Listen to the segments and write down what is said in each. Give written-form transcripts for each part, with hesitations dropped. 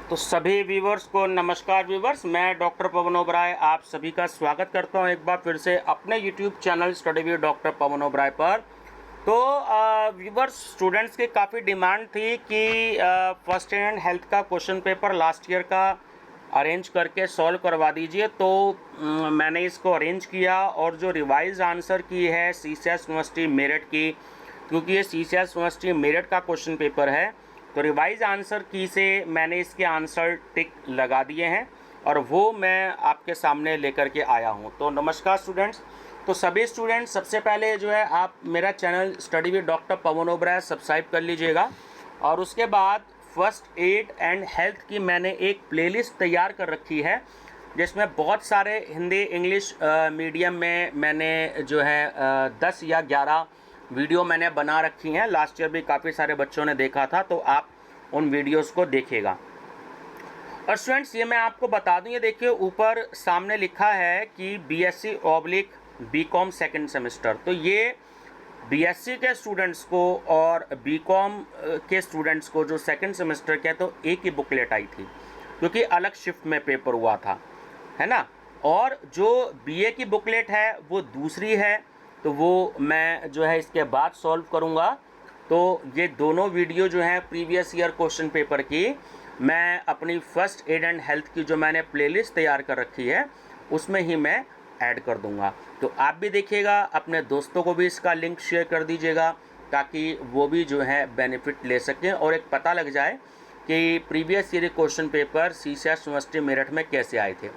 तो सभी व्यूवर्स को नमस्कार व्यूवर्स, मैं डॉक्टर पवन ओबराय आप सभी का स्वागत करता हूं एक बार फिर से अपने YouTube channel study with doctor Pawan Oberoi पर। तो व्यूवर्स, स्टूडेंट्स की काफ़ी डिमांड थी कि फर्स्ट एड हेल्थ का क्वेश्चन पेपर लास्ट ईयर का अरेंज करके सॉल्व करवा दीजिए। तो मैंने इसको अरेंज किया और जो रिवाइज आंसर की है सीसीएस यूनिवर्सिटी मेरठ की, क्योंकि ये सीसीएस यूनिवर्सिटी मेरठ का क्वेश्चन पेपर है, तो रिवाइज आंसर की से मैंने इसके आंसर टिक लगा दिए हैं और वो मैं आपके सामने लेकर के आया हूँ। तो नमस्कार स्टूडेंट्स। तो सभी स्टूडेंट्स, सबसे पहले जो है आप मेरा channel study with doctor Pawan Oberoi subscribe कर लीजिएगा और उसके बाद फर्स्ट एड एंड हेल्थ की मैंने एक प्लेलिस्ट तैयार कर रखी है जिसमें बहुत सारे हिंदी इंग्लिश मीडियम में मैंने जो है 10 या 11 वीडियो मैंने बना रखी हैं। लास्ट ईयर भी काफ़ी सारे बच्चों ने देखा था, तो आप उन वीडियोस को देखिएगा। और स्टूडेंट्स, ये मैं आपको बता दूं, ये देखिए ऊपर सामने लिखा है कि BSc/बीकॉम सेकेंड सेमेस्टर। तो ये BSc के स्टूडेंट्स को और बीकॉम के स्टूडेंट्स को जो सेकेंड सेमेस्टर के, तो एक ही बुकलेट आई थी क्योंकि अलग शिफ्ट में पेपर हुआ था, है ना। और जो BA की बुकलेट है वो दूसरी है, तो वो मैं जो है इसके बाद सॉल्व करूँगा। तो ये दोनों वीडियो जो हैं प्रीवियस ईयर क्वेश्चन पेपर की, मैं अपनी फर्स्ट एड एंड हेल्थ की जो मैंने प्लेलिस्ट तैयार कर रखी है उसमें ही मैं ऐड कर दूंगा। तो आप भी देखिएगा, अपने दोस्तों को भी इसका लिंक शेयर कर दीजिएगा ताकि वो भी जो है बेनिफिट ले सकें और एक पता लग जाए कि previous year question paper CCS university Meerut में कैसे आए थे।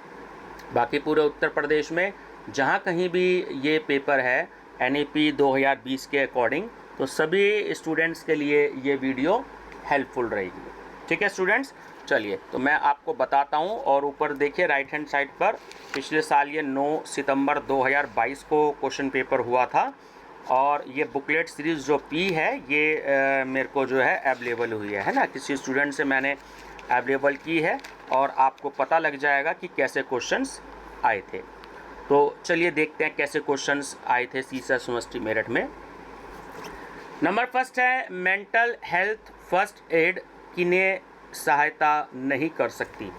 बाकी पूरे उत्तर प्रदेश में जहाँ कहीं भी ये पेपर है NEP 2020 के अकॉर्डिंग, तो सभी स्टूडेंट्स के लिए ये वीडियो हेल्पफुल रहेगी। ठीक है स्टूडेंट्स, चलिए तो मैं आपको बताता हूँ। और ऊपर देखिए राइट हैंड साइड पर पिछले साल ये 9 सितंबर 2022 को क्वेश्चन पेपर हुआ था और ये बुकलेट सीरीज़ जो P है ये मेरे को जो है अवेलेबल हुई है ना, किसी स्टूडेंट से मैंने अवेलेबल की है और आपको पता लग जाएगा कि कैसे क्वेश्चंस आए थे। तो चलिए देखते हैं कैसे क्वेश्चंस आए थे सीसीएस यूनिवर्सिटी मेरठ में। नंबर फर्स्ट है, मेंटल हेल्थ फर्स्ट एड किन्हें सहायता नहीं कर सकती?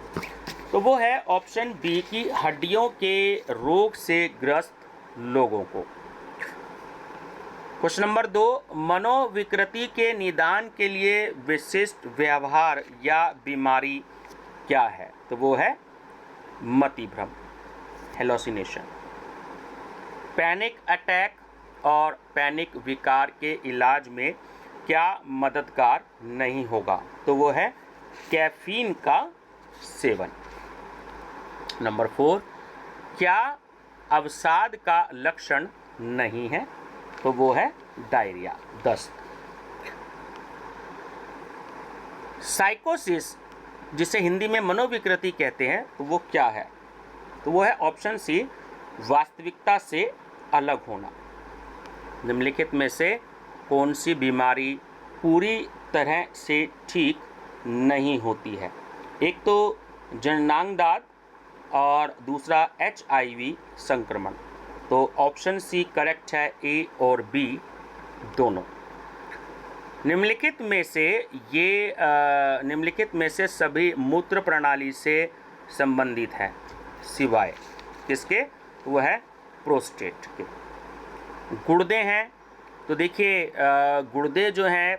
तो वो है ऑप्शन बी की हड्डियों के रोग से ग्रस्त लोगों को। क्वेश्चन नंबर 2, मनोविकृति के निदान के लिए विशिष्ट व्यवहार या बीमारी क्या है? तो वो है मतिभ्रम, हेलोसिनेशन। पैनिक अटैक और पैनिक विकार के इलाज में क्या मददगार नहीं होगा? तो वो है कैफीन का सेवन। नंबर 4, क्या अवसाद का लक्षण नहीं है? तो वो है डायरिया, दस्त। साइकोसिस, जिसे हिंदी में मनोविकृति कहते हैं, तो वो क्या है? तो वो है ऑप्शन सी, वास्तविकता से अलग होना। निम्नलिखित में से कौन सी बीमारी पूरी तरह से ठीक नहीं होती है? एक तो जननांगदाद और दूसरा HIV संक्रमण। तो ऑप्शन सी करेक्ट है, A और B दोनों। निम्नलिखित में से सभी मूत्र प्रणाली से संबंधित है सिवाय किसके? वो है प्रोस्टेट के। गुर्दे हैं, तो देखिए गुर्दे जो हैं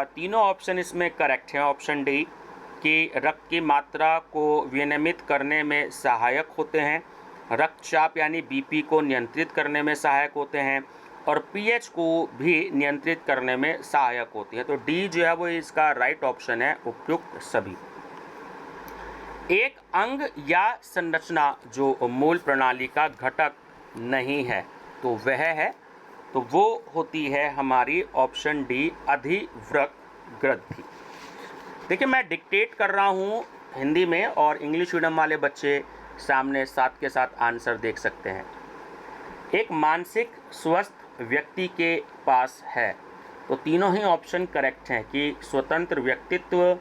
तीनों ऑप्शन इसमें करेक्ट हैं। ऑप्शन डी कि रक्त की मात्रा को विनियमित करने में सहायक होते हैं, रक्तचाप यानी BP को नियंत्रित करने में सहायक होते हैं और pH को भी नियंत्रित करने में सहायक होती है। तो डी जो है वो इसका राइट ऑप्शन है, उपयुक्त सभी। एक अंग या संरचना जो मूल प्रणाली का घटक नहीं है, तो वह है, तो वो होती है हमारी ऑप्शन डी, अधिवृक्क ग्रंथि। देखिए मैं डिक्टेट कर रहा हूँ हिंदी में और इंग्लिश मीडियम वाले बच्चे सामने साथ के साथ आंसर देख सकते हैं। एक मानसिक स्वस्थ व्यक्ति के पास है, तो तीनों ही ऑप्शन करेक्ट हैं कि स्वतंत्र व्यक्तित्व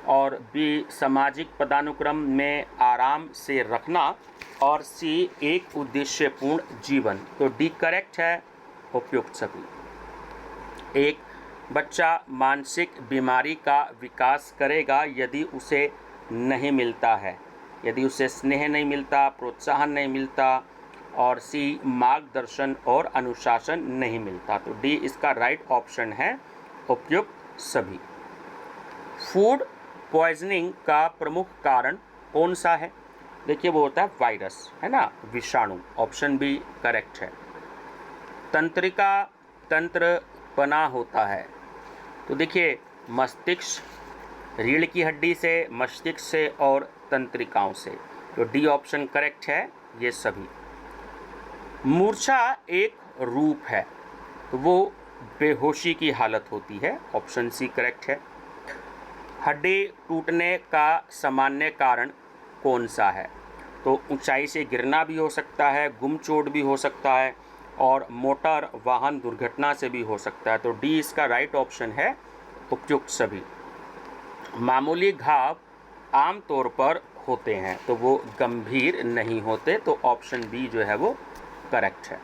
और B सामाजिक पदानुक्रम में आराम से रखना और C एक उद्देश्यपूर्ण जीवन। तो डी करेक्ट है, उपयुक्त सभी। एक बच्चा मानसिक बीमारी का विकास करेगा यदि उसे नहीं मिलता है, यदि उसे स्नेह नहीं मिलता, प्रोत्साहन नहीं मिलता, और सी मार्गदर्शन और अनुशासन नहीं मिलता। तो डी इसका राइट ऑप्शन है, उपयुक्त सभी। फूड पॉइजनिंग का प्रमुख कारण कौन सा है? देखिए वो होता है वायरस, है ना, विषाणु। ऑप्शन बी करेक्ट है। तंत्रिका तंत्र बना होता है, तो देखिए मस्तिष्क, रीढ़ की हड्डी से, मस्तिष्क से और तंत्रिकाओं से। तो डी ऑप्शन करेक्ट है, ये सभी। मूर्छा एक रूप है, तो वो बेहोशी की हालत होती है। ऑप्शन सी करेक्ट है। हड्डी टूटने का सामान्य कारण कौन सा है? तो ऊंचाई से गिरना भी हो सकता है, गुमचोट भी हो सकता है, और मोटर वाहन दुर्घटना से भी हो सकता है। तो डी इसका राइट ऑप्शन है, उपयुक्त सभी। मामूली घाव आमतौर पर होते हैं, तो वो गंभीर नहीं होते। तो ऑप्शन बी जो है वो करेक्ट है।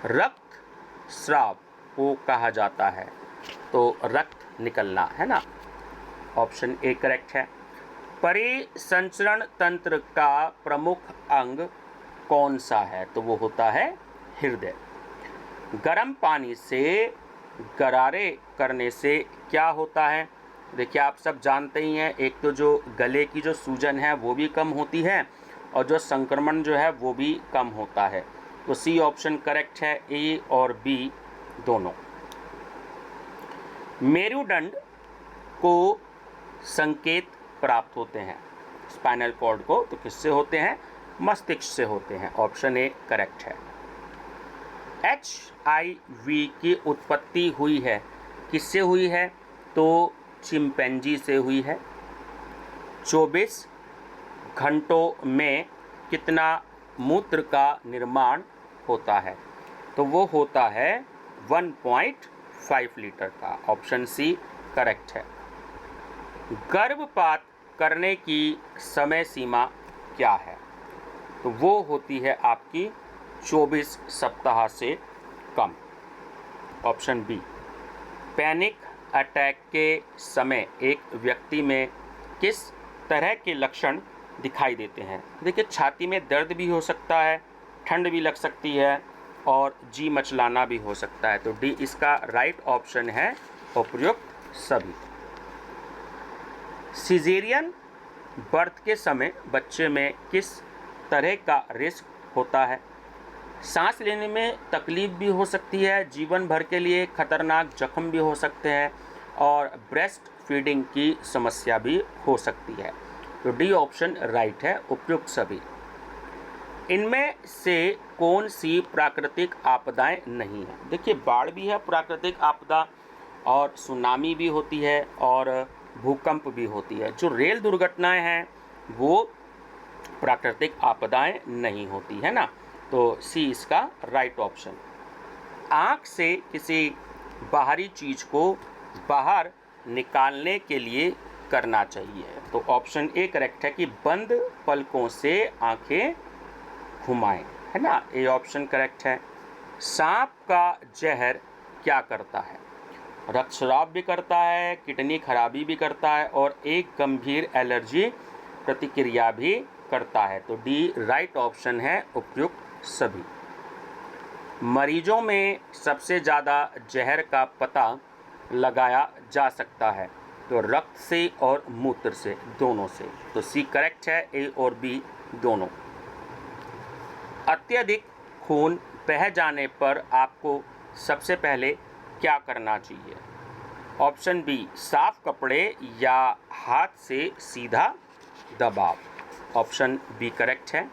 रक्त स्राव को कहा जाता है, तो रक्त निकलना, है ना। ऑप्शन ए करेक्ट है। परिसंचरण तंत्र का प्रमुख अंग कौन सा है? तो वो होता है हृदय। गर्म पानी से गरारे करने से क्या होता है? देखिए आप सब जानते ही हैं, एक तो जो गले की जो सूजन है वो भी कम होती है, और जो संक्रमण जो है वो भी कम होता है। तो सी ऑप्शन करेक्ट है, ए और बी दोनों। मेरुदंड को संकेत प्राप्त होते हैं, स्पाइनल कॉर्ड को, तो किससे होते हैं? मस्तिष्क से होते हैं। ऑप्शन ए करेक्ट है। HIV की उत्पत्ति हुई है, किससे हुई है? तो चिंपैंजी से हुई है। 24 घंटों में कितना मूत्र का निर्माण होता है? तो वो होता है 1.5 लीटर का। ऑप्शन सी करेक्ट है। गर्भपात करने की समय सीमा क्या है? तो वो होती है आपकी 24 सप्ताह से कम। Option B. पैनिक अटैक के समय एक व्यक्ति में किस तरह के लक्षण दिखाई देते हैं? देखिए छाती में दर्द भी हो सकता है, ठंड भी लग सकती है, और जी मचलाना भी हो सकता है। तो डी इसका राइट ऑप्शन है, उपयुक्त सभी। सिजेरियन बर्थ के समय बच्चे में किस तरह का रिस्क होता है? सांस लेने में तकलीफ भी हो सकती है, जीवन भर के लिए खतरनाक जख्म भी हो सकते हैं, और ब्रेस्ट फीडिंग की समस्या भी हो सकती है। तो डी ऑप्शन राइट है, उपयुक्त सभी। इनमें से कौन सी प्राकृतिक आपदाएं नहीं है? देखिए बाढ़ भी है प्राकृतिक आपदा, और सुनामी भी होती है, और भूकंप भी होती है। जो रेल दुर्घटनाएं हैं वो प्राकृतिक आपदाएं नहीं होती है ना। तो सी इसका राइट ऑप्शन। आँख से किसी बाहरी चीज को बाहर निकालने के लिए करना चाहिए? तो ऑप्शन ए करेक्ट है कि बंद पलकों से आंखें घुमाएं, है ना। ए ऑप्शन करेक्ट है। सांप का जहर क्या करता है? रक्तस्राव भी करता है, किडनी खराबी भी करता है, और एक गंभीर एलर्जी प्रतिक्रिया भी करता है। तो डी राइट ऑप्शन है, उपयुक्त सभी। मरीजों में सबसे ज़्यादा जहर का पता लगाया जा सकता है? तो रक्त से और मूत्र से, दोनों से। तो सी करेक्ट है, ए और बी दोनों। अत्यधिक खून बह जाने पर आपको सबसे पहले क्या करना चाहिए? ऑप्शन बी, साफ कपड़े या हाथ से सीधा दबाव। ऑप्शन बी करेक्ट है।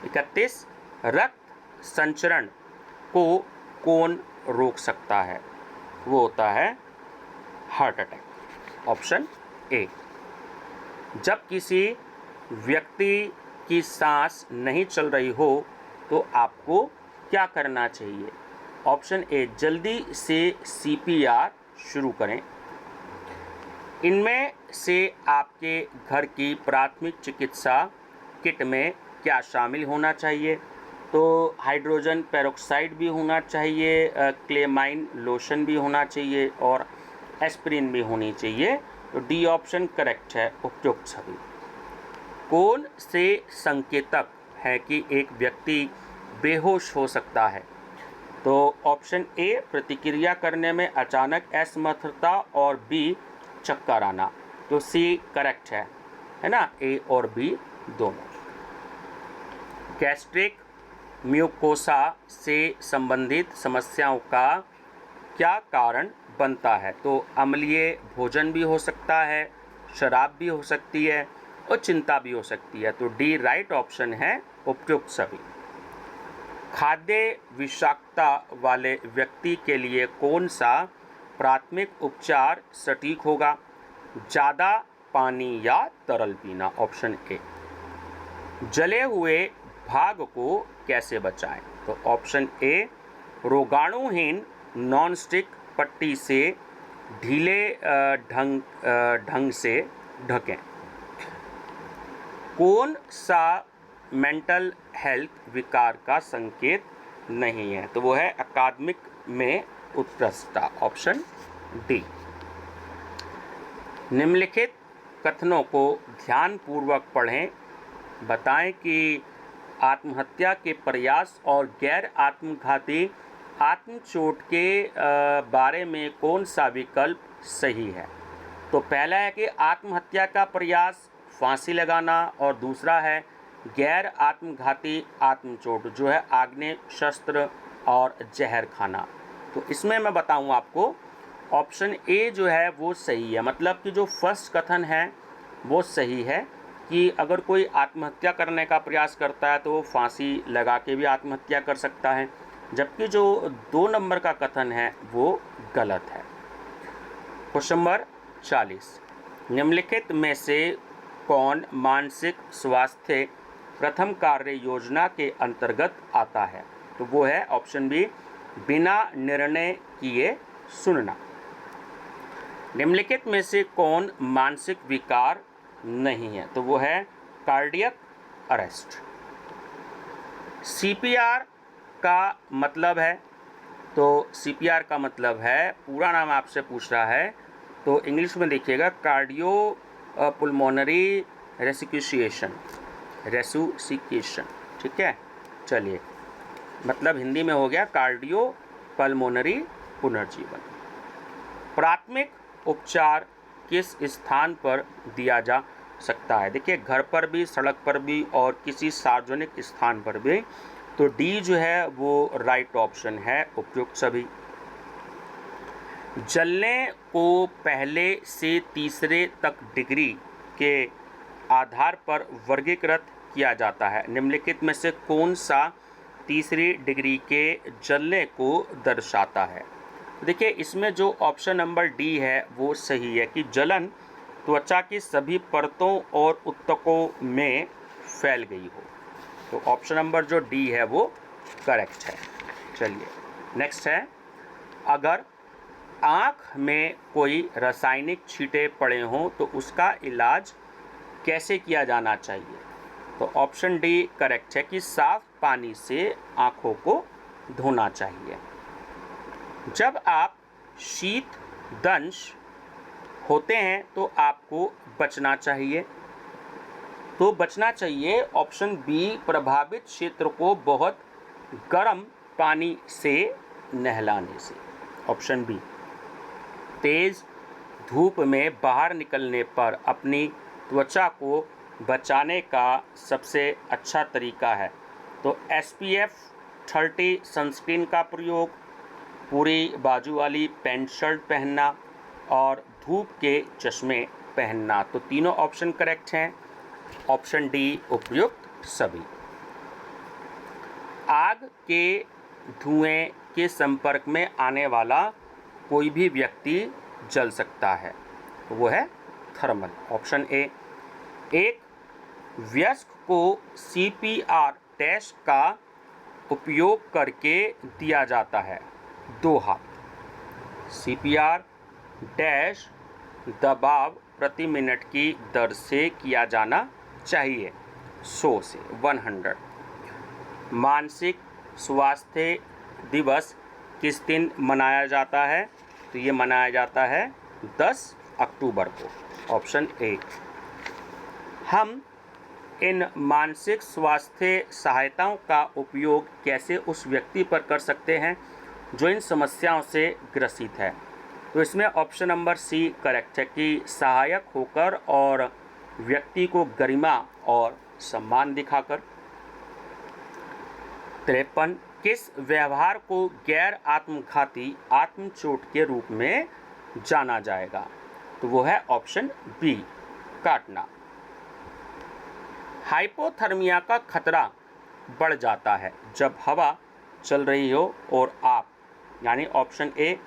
31 रक्त संचरण को कौन रोक सकता है? वो होता है हार्ट अटैक। Option A. जब किसी व्यक्ति की सांस नहीं चल रही हो तो आपको क्या करना चाहिए? ऑप्शन ए, जल्दी से CPR शुरू करें। इनमें से आपके घर की प्राथमिक चिकित्सा किट में क्या शामिल होना चाहिए? तो हाइड्रोजन पेरोक्साइड भी होना चाहिए, क्लेमाइन लोशन भी होना चाहिए, और एस्पिरिन भी होनी चाहिए। तो डी ऑप्शन करेक्ट है, उपयुक्त सभी। कौन से संकेतक है कि एक व्यक्ति बेहोश हो सकता है? तो ऑप्शन ए प्रतिक्रिया करने में अचानक असमर्थता और बी चक्कर आना। तो सी करेक्ट है ना, ए और बी दोनों। गैस्ट्रिक म्यूकोसा से संबंधित समस्याओं का क्या कारण बनता है? तो अम्लीय भोजन भी हो सकता है, शराब भी हो सकती है और चिंता भी हो सकती है। तो डी राइट ऑप्शन है, उपयुक्त सभी। खाद्य विषाक्तता वाले व्यक्ति के लिए कौन सा प्राथमिक उपचार सटीक होगा? ज़्यादा पानी या तरल पीना। Option A. जले हुए भाग को कैसे बचाएं? तो ऑप्शन ए रोगाणुहीन नॉनस्टिक पट्टी से ढीले ढंग से ढकें। कौन सा मेंटल हेल्थ विकार का संकेत नहीं है? तो वो है अकादमिक में उत्कृष्टता। Option D. निम्नलिखित कथनों को ध्यानपूर्वक पढ़ें। बताएं कि आत्महत्या के प्रयास और गैर आत्मघाती आत्मचोट के बारे में कौन सा विकल्प सही है? तो पहला है कि आत्महत्या का प्रयास, फांसी लगाना, और दूसरा है गैर आत्मघाती आत्मचोट जो है आग्नेय शस्त्र और जहर खाना। तो इसमें मैं बताऊं आपको, ऑप्शन ए जो है वो सही है। मतलब कि जो फर्स्ट कथन है वो सही है कि अगर कोई आत्महत्या करने का प्रयास करता है तो वो फांसी लगा के भी आत्महत्या कर सकता है, जबकि जो 2 नंबर का कथन है वो गलत है। क्वेश्चन नंबर 40, निम्नलिखित में से कौन मानसिक स्वास्थ्य प्रथम कार्य योजना के अंतर्गत आता है? तो वो है ऑप्शन बी बिना निर्णय किए सुनना। निम्नलिखित में से कौन मानसिक विकार नहीं है? तो वो है कार्डियक अरेस्ट। सीपीआर का मतलब है, तो सीपीआर का मतलब है, पूरा नाम आपसे पूछ रहा है तो इंग्लिश में देखिएगा कार्डियो पुल्मोनरी रेसिक्यूशिएशन, ठीक है। चलिए, मतलब हिंदी में हो गया कार्डियो पल्मोनरी पुनर्जीवन। प्राथमिक उपचार किस स्थान पर दिया जा सकता है? देखिए, घर पर भी, सड़क पर भी और किसी सार्वजनिक स्थान पर भी। तो डी जो है वो राइट ऑप्शन है, उपयुक्त सभी। जलने को पहले से तीसरे तक डिग्री के आधार पर वर्गीकृत किया जाता है। निम्नलिखित में से कौन सा तीसरी डिग्री के जलने को दर्शाता है? देखिए, इसमें जो ऑप्शन नंबर डी है वो सही है कि जलन त्वचा की सभी परतों और ऊतकों में फैल गई हो। तो ऑप्शन नंबर जो डी है वो करेक्ट है। चलिए, नेक्स्ट है, अगर आँख में कोई रासायनिक छींटे पड़े हों तो उसका इलाज कैसे किया जाना चाहिए? तो ऑप्शन डी करेक्ट है कि साफ पानी से आँखों को धोना चाहिए। जब आप शीत दंश होते हैं तो आपको बचना चाहिए। तो बचना चाहिए ऑप्शन बी प्रभावित क्षेत्र को बहुत गर्म पानी से नहलाने से। ऑप्शन बी तेज धूप में बाहर निकलने पर अपनी त्वचा को बचाने का सबसे अच्छा तरीका है। तो SPF 30 सनस्क्रीन का प्रयोग, पूरी बाजू वाली पैंट शर्ट पहनना और धूप के चश्मे पहनना। तो तीनों ऑप्शन करेक्ट हैं, ऑप्शन डी उपयुक्त सभी। आग के धुएं के संपर्क में आने वाला कोई भी व्यक्ति जल सकता है, तो वो है थर्मल। Option A. एक वयस्क को CPR टेस्ट का उपयोग करके दिया जाता है 2 हाथ। CPR डैश दबाव प्रति मिनट की दर से किया जाना चाहिए 100 से 100। मानसिक स्वास्थ्य दिवस किस दिन मनाया जाता है? तो ये मनाया जाता है 10 अक्टूबर को, ऑप्शन ए। हम इन मानसिक स्वास्थ्य सहायताओं का उपयोग कैसे उस व्यक्ति पर कर सकते हैं जो इन समस्याओं से ग्रसित है? तो इसमें ऑप्शन नंबर सी करेक्ट है कि सहायक होकर और व्यक्ति को गरिमा और सम्मान दिखाकर। 53, किस व्यवहार को गैर आत्मघाती आत्मचोट के रूप में जाना जाएगा? तो वो है ऑप्शन बी, काटना। हाइपोथर्मिया का खतरा बढ़ जाता है जब हवा चल रही हो और आप, यानी ऑप्शन ए,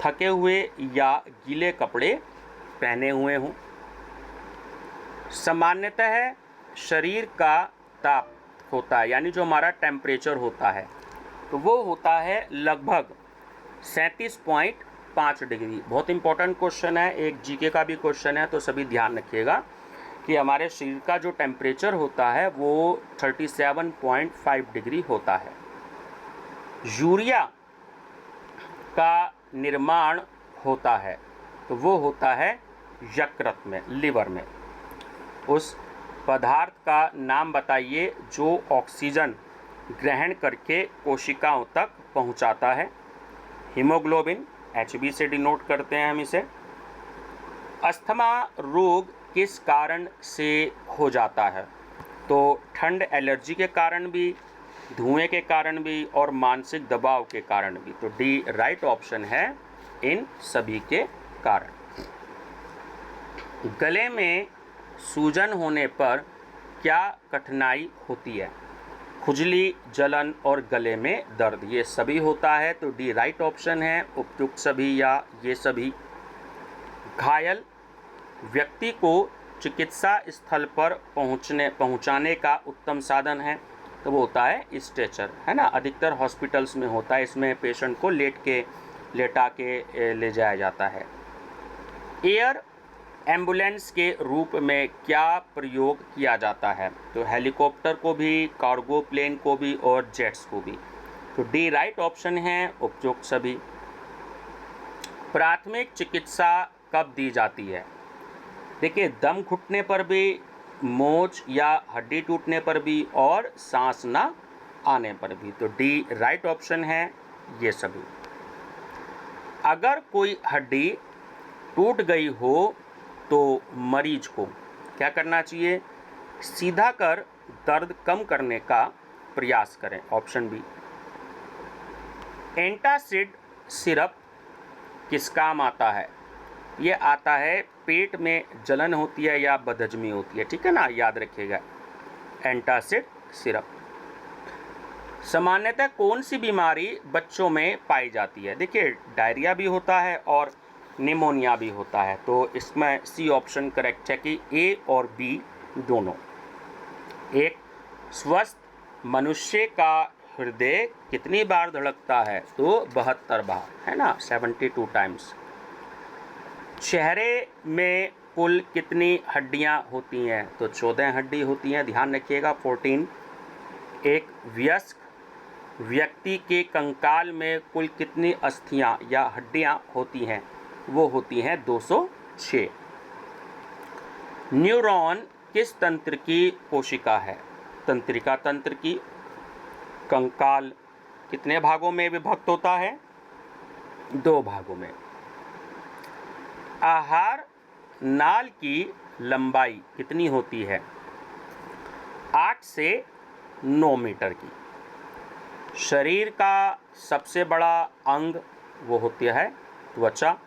थके हुए या गीले कपड़े पहने हुए हों। सामान्यतः शरीर का ताप होता है, यानी जो हमारा टेम्परेचर होता है, तो वो होता है लगभग 37.5 डिग्री। बहुत इंपॉर्टेंट क्वेश्चन है, एक जीके का भी क्वेश्चन है, तो सभी ध्यान रखिएगा कि हमारे शरीर का जो टेम्परेचर होता है वो 37.5 डिग्री होता है। यूरिया का निर्माण होता है, तो वो होता है यकृत में, लिवर में। उस पदार्थ का नाम बताइए जो ऑक्सीजन ग्रहण करके कोशिकाओं तक पहुंचाता है। हीमोग्लोबिन, Hb से डिनोट करते हैं हम इसे। अस्थमा रोग किस कारण से हो जाता है? तो ठंड, एलर्जी के कारण भी, धुएं के कारण भी और मानसिक दबाव के कारण भी। तो डी राइट ऑप्शन है इन सभी के कारण। गले में सूजन होने पर क्या कठिनाई होती है? खुजली, जलन और गले में दर्द, ये सभी होता है, तो डी राइट ऑप्शन है, उपयुक्त सभी या ये सभी। घायल व्यक्ति को चिकित्सा स्थल पर पहुंचाने का उत्तम साधन है, तो वो होता है स्ट्रेचर, है ना। अधिकतर हॉस्पिटल्स में होता है, इसमें पेशेंट को लेटा के ले जाया जाता है। एयर एम्बुलेंस के रूप में क्या प्रयोग किया जाता है? तो हेलीकॉप्टर को भी, कार्गो प्लेन को भी और जेट्स को भी। तो डी राइट ऑप्शन है, उपयुक्त सभी। प्राथमिक चिकित्सा कब दी जाती है? देखिए, दम घुटने पर भी, मोच या हड्डी टूटने पर भी और सांस ना आने पर भी। तो डी राइट ऑप्शन है, ये सभी। अगर कोई हड्डी टूट गई हो तो मरीज को क्या करना चाहिए? सीधा कर दर्द कम करने का प्रयास करें, ऑप्शन बी। एंटासिड सिरप किस काम आता है? ये आता है पेट में जलन होती है या बदहजमी होती है, ठीक है ना, याद रखिएगा, एंटासिड सिरप। सामान्यतः कौन सी बीमारी बच्चों में पाई जाती है? देखिए, डायरिया भी होता है और निमोनिया भी होता है, तो इसमें सी ऑप्शन करेक्ट है कि ए और बी दोनों। एक स्वस्थ मनुष्य का हृदय कितनी बार धड़कता है? तो 72 बार, है ना, 72 टाइम्स। चेहरे में कुल कितनी हड्डियां होती हैं? तो 14 हड्डी होती हैं, ध्यान रखिएगा, 14। एक वयस्क व्यक्ति के कंकाल में कुल कितनी अस्थियां या हड्डियां होती हैं? वो होती हैं 206। न्यूरॉन किस तंत्र की कोशिका है? तंत्रिका तंत्र की। कंकाल कितने भागों में विभक्त होता है? 2 भागों में। आहार नाल की लंबाई कितनी होती है? 8 से 9 मीटर की। शरीर का सबसे बड़ा अंग वो होती है त्वचा।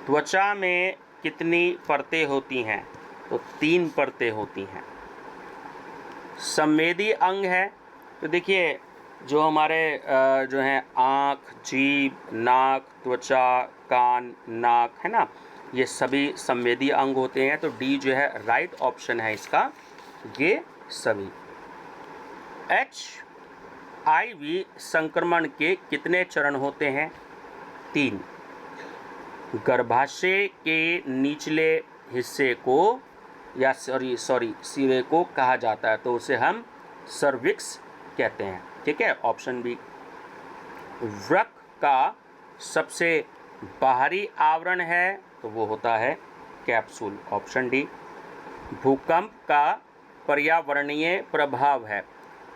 त्वचा में कितनी परतें होती हैं? तो 3 परतें होती हैं। संवेदी अंग है, तो देखिए जो हमारे जो हैं आँख, जीभ, नाक, त्वचा, कान, नाक, है ना, ये सभी संवेदी अंग होते हैं, तो डी जो है राइट ऑप्शन है इसका, ये सभी। HIV संक्रमण के कितने चरण होते हैं? 3। गर्भाशय के निचले हिस्से को या सिरे को कहा जाता है, तो उसे हम सर्विक्स कहते हैं, ठीक है, ऑप्शन बी। वृक्क का सबसे बाहरी आवरण है तो वो होता है कैप्सूल, ऑप्शन डी। भूकंप का पर्यावरणीय प्रभाव है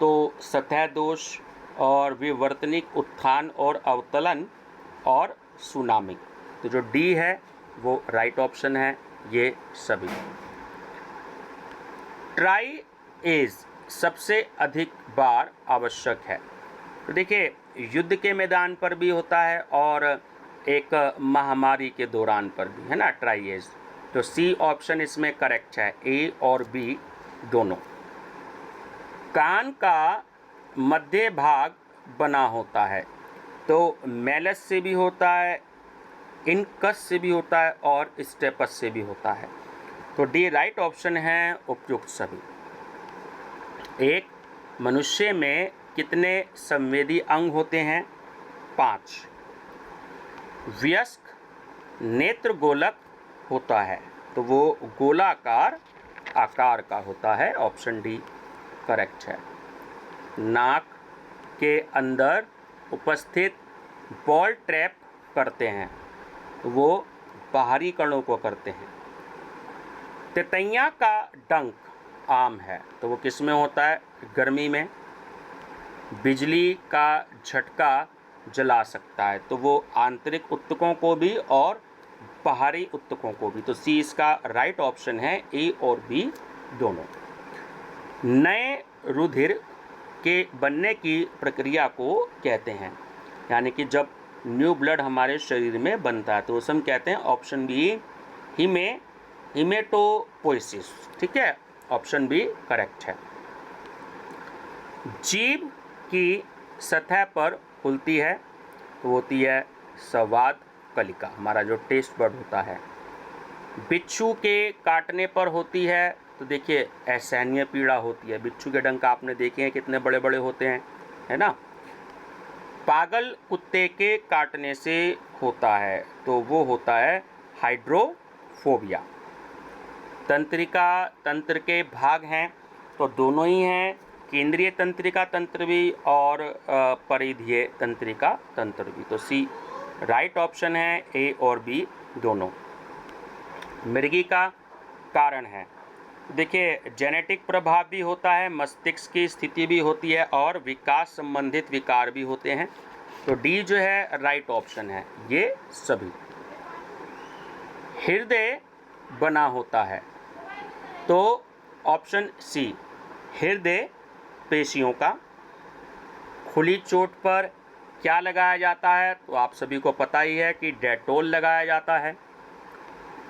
तो सतह दोष और विवर्तनिक उत्थान और अवतलन और सुनामी। तो जो डी है वो राइट ऑप्शन है ये सभी। ट्राई एज सबसे अधिक बार आवश्यक है। तो देखिए युद्ध के मैदान पर भी होता है और एक महामारी के दौरान पर भी, है ना, ट्राई एज। तो सी ऑप्शन इसमें करेक्ट है, ए और बी दोनों। कान का मध्य भाग बना होता है तो मेलस से भी होता है, इनकस से भी होता है और स्टेपस से भी होता है। तो डी राइट ऑप्शन है उपयुक्त सभी। एक मनुष्य में कितने संवेदी अंग होते हैं? 5। वयस्क नेत्र गोलक होता है तो वो गोलाकार आकार का होता है, ऑप्शन डी करेक्ट है। नाक के अंदर उपस्थित बॉल ट्रैप करते हैं तो वो बाहरी कणों को करते हैं। तितैया का डंक आम है तो वो किस में होता है? गर्मी में। बिजली का झटका जला सकता है तो वो आंतरिक ऊतकों को भी और बाहरी ऊतकों को भी। तो सी इसका राइट ऑप्शन है, ए और बी दोनों। नए रुधिर के बनने की प्रक्रिया को कहते हैं, यानी कि जब न्यू ब्लड हमारे शरीर में बनता है तो उसे हम कहते हैं, ऑप्शन बी हिमेटोपोइसिस। ठीक है, ऑप्शन बी करेक्ट है। जीभ की सतह पर खुलती है तो होती है संवाद कलिका, हमारा जो टेस्ट बड होता है। बिच्छू के काटने पर होती है तो देखिए असहनीय पीड़ा होती है। बिच्छू के डंक आपने देखे हैं कितने बड़े बड़े होते हैं, है ना। पागल कुत्ते के काटने से होता है तो वो होता है हाइड्रोफोबिया। तंत्रिका तंत्र के भाग हैं तो दोनों ही हैं, केंद्रीय तंत्रिका तंत्र भी और परिधीय तंत्रिका तंत्र भी। तो सी राइट ऑप्शन है, ए और बी दोनों। मृगी का कारण है, देखिए जेनेटिक प्रभाव भी होता है, मस्तिष्क की स्थिति भी होती है और विकास संबंधित विकार भी होते हैं। तो डी जो है राइट ऑप्शन है ये सभी। हृदय बना होता है तो ऑप्शन सी हृदय पेशियों का। खुली चोट पर क्या लगाया जाता है? तो आप सभी को पता ही है कि डेटोल लगाया जाता है।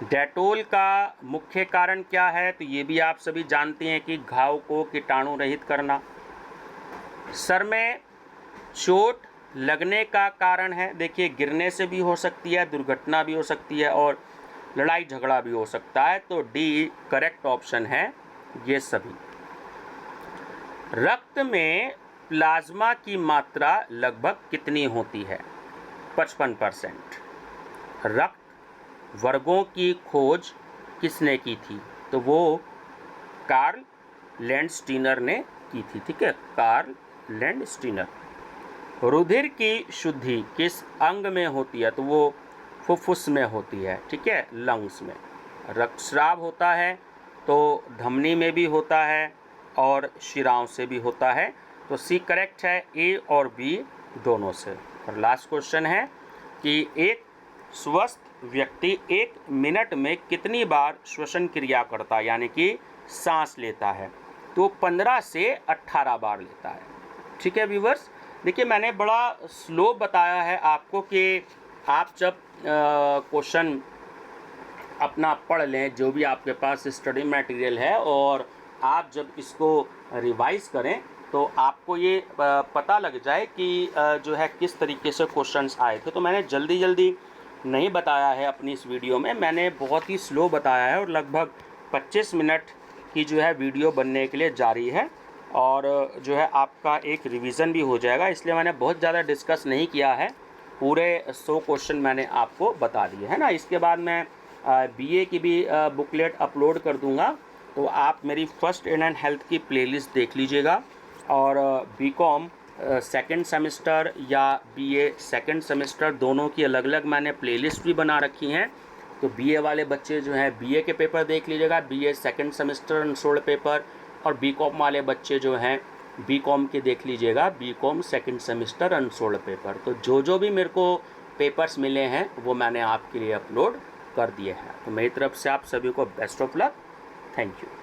डेटोल का मुख्य कारण क्या है? तो ये भी आप सभी जानते हैं कि घाव को कीटाणु रहित करना। सर में चोट लगने का कारण है, देखिए गिरने से भी हो सकती है, दुर्घटना भी हो सकती है और लड़ाई झगड़ा भी हो सकता है। तो डी करेक्ट ऑप्शन है ये सभी। रक्त में प्लाज्मा की मात्रा लगभग कितनी होती है? 55%। रक्त वर्गों की खोज किसने की थी? तो वो कार्ल लैंडस्टीनर ने की थी। ठीक है, कार्ल लैंडस्टीनर। रुधिर की शुद्धि किस अंग में होती है? तो वो फुफ्फुस में होती है, ठीक है, लंग्स में। रक्तस्राव होता है तो धमनी में भी होता है और शिराओं से भी होता है। तो सी करेक्ट है, ए और बी दोनों से। और लास्ट क्वेश्चन है कि एक स्वस्थ व्यक्ति 1 मिनट में कितनी बार श्वसन क्रिया करता है, यानी कि सांस लेता है? तो 15 से 18 बार लेता है। ठीक है व्यूअर्स, देखिए मैंने बड़ा स्लो बताया है आपको कि आप जब क्वेश्चन अपना पढ़ लें, जो भी आपके पास स्टडी मटेरियल है, और आप जब इसको रिवाइज करें तो आपको ये पता लग जाए कि जो है किस तरीके से क्वेश्चंस आए थे। तो मैंने जल्दी नहीं बताया है अपनी इस वीडियो में, मैंने बहुत ही स्लो बताया है और लगभग 25 मिनट की जो है वीडियो बनने के लिए जारी है और जो है आपका एक रिवीजन भी हो जाएगा, इसलिए मैंने बहुत ज़्यादा डिस्कस नहीं किया है। पूरे 100 क्वेश्चन मैंने आपको बता दिए, है ना। इसके बाद मैं बीए की भी बुकलेट अपलोड कर दूंगा, तो आप मेरी फर्स्ट एड एंड हेल्थ की प्लेलिस्ट देख लीजिएगा। और बीकॉम सेकंड सेमेस्टर या बीए सेकंड सेमेस्टर दोनों की अलग अलग मैंने प्लेलिस्ट भी बना रखी हैं, तो बीए वाले बच्चे जो हैं बीए के पेपर देख लीजिएगा, BA second semester unsolved paper, और बीकॉम वाले बच्चे जो हैं बीकॉम के देख लीजिएगा, BCom second semester unsolved paper. तो जो भी मेरे को पेपर्स मिले हैं वो मैंने आपके लिए अपलोड कर दिए हैं। तो मेरी तरफ से आप सभी को best of luck. Thank you.